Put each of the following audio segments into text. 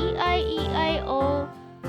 EIEIO،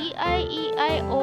EIEIO،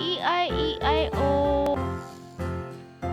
EIEIO،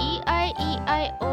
EIEIO،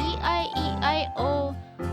EIEIO،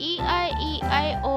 EIEIO،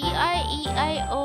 EIEIO،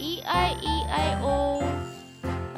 EIEIO،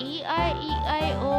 EIEIO،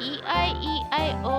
EIEIO،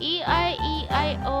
EIEIO،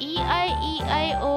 EIEIO،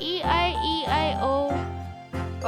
EIEIO،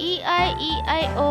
EIEIO،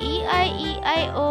EIEIO،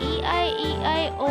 EIEIO،